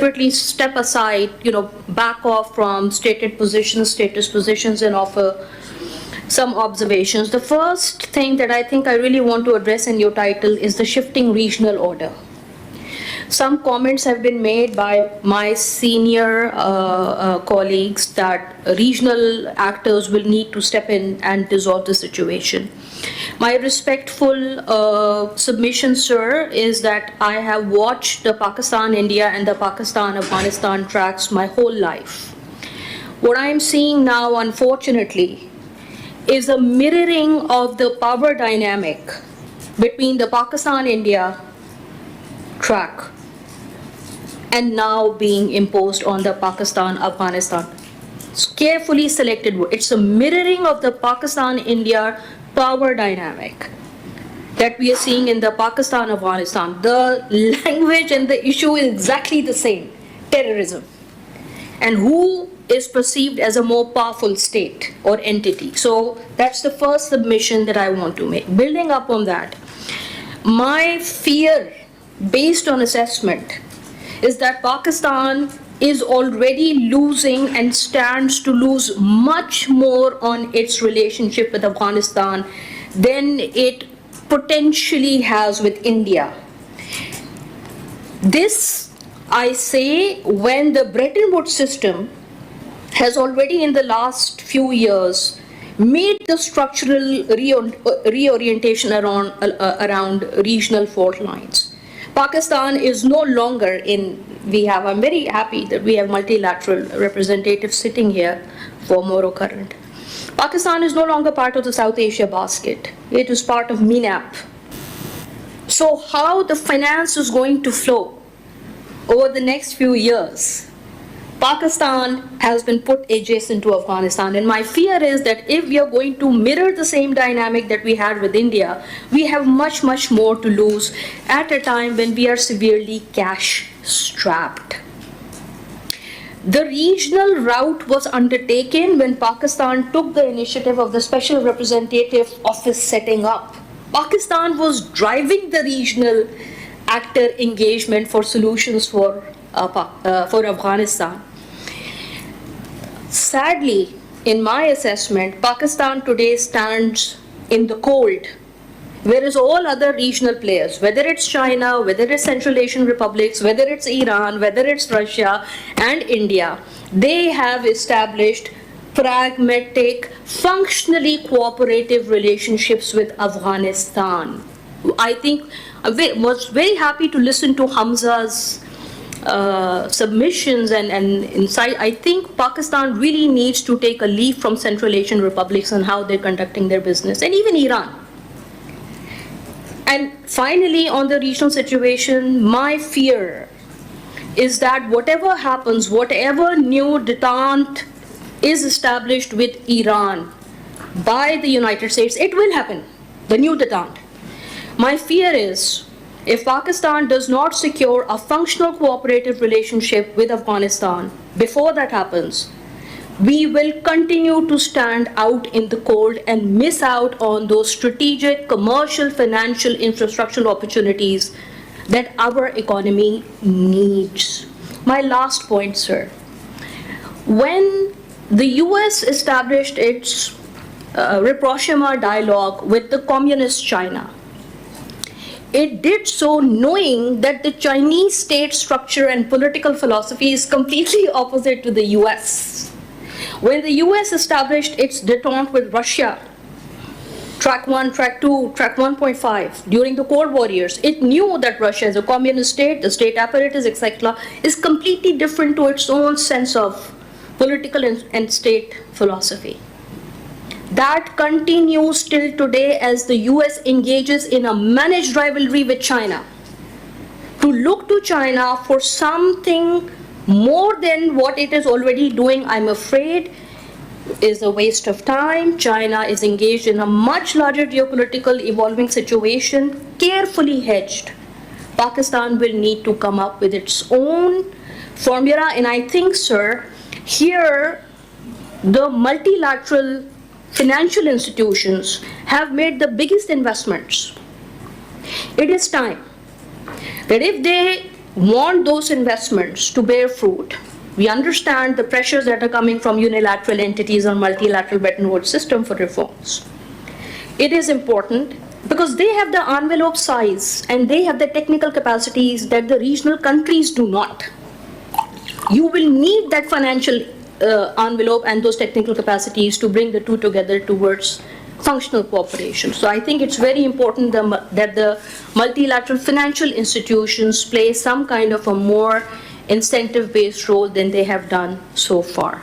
deliberately step aside, back off from status positions, and offer some observations. The first thing that I think I really want to address in your title is the shifting regional order. Some comments have been made by my senior colleagues that regional actors will need to step in and dissolve the situation. My respectful submission, sir, is that I have watched the Pakistan-India and the Pakistan-Afghanistan tracks my whole life. What I am seeing now, unfortunately, is a mirroring of the power dynamic between the Pakistan-India track and now being imposed on the Pakistan-Afghanistan. It's carefully selected word. It's a mirroring of the Pakistan-India power dynamic that we are seeing in the Pakistan-Afghanistan. The language and the issue is exactly the same: terrorism. And who is perceived as a more powerful state or entity. So that's the first submission that I want to make. Building up on that, my fear, based on assessment, is that Pakistan is already losing and stands to lose much more on its relationship with Afghanistan than it potentially has with India. This, I say, when the Bretton Woods system has already in the last few years made the structural reorientation around regional fault lines. Pakistan is no longer I'm very happy that we have multilateral representatives sitting here for Moro Current. Pakistan is no longer part of the South Asia basket. It is part of MENAP. So how the finance is going to flow over the next few years? Pakistan has been put adjacent to Afghanistan, and my fear is that if we are going to mirror the same dynamic that we had with India, we have much, much more to lose at a time when we are severely cash strapped. The regional route was undertaken when Pakistan took the initiative of the Special Representative Office setting up. Pakistan was driving the regional actor engagement for solutions for Afghanistan. Sadly, in my assessment, Pakistan today stands in the cold, whereas all other regional players, whether it's China, whether it's Central Asian republics, whether it's Iran, whether it's Russia and India, they have established pragmatic, functionally cooperative relationships with Afghanistan. I think I was very happy to listen to Hamza's submissions and insight. I think Pakistan really needs to take a leaf from Central Asian republics on how they're conducting their business, and even Iran. And finally, on the regional situation, my fear is that whatever happens, whatever new detente is established with Iran by the United States, it will happen, the new detente. My fear is, if Pakistan does not secure a functional cooperative relationship with Afghanistan before that happens, we will continue to stand out in the cold and miss out on those strategic, commercial, financial, infrastructural opportunities that our economy needs. My last point, sir. When the US established its rapprochement dialogue with the communist China, it did so knowing that the Chinese state structure and political philosophy is completely opposite to the US. When the US established its detente with Russia, track 1, track 2, track 1.5, during the Cold War years, it knew that Russia is a communist state, the state apparatus, etc., is completely different to its own sense of political and state philosophy. That continues till today as the US engages in a managed rivalry with China. To look to China for something more than what it is already doing, I'm afraid, is a waste of time. China is engaged in a much larger geopolitical evolving situation, carefully hedged. Pakistan will need to come up with its own formula, and I think, sir, here the multilateral financial institutions have made the biggest investments. It is time that if they want those investments to bear fruit. We understand the pressures that are coming from unilateral entities or multilateral Bretton Woods system for reforms. It is important because they have the envelope size and they have the technical capacities that the regional countries do not. You will need that financial envelope and those technical capacities to bring the two together towards functional cooperation. So I think it's very important that the multilateral financial institutions play some kind of a more incentive-based role than they have done so far.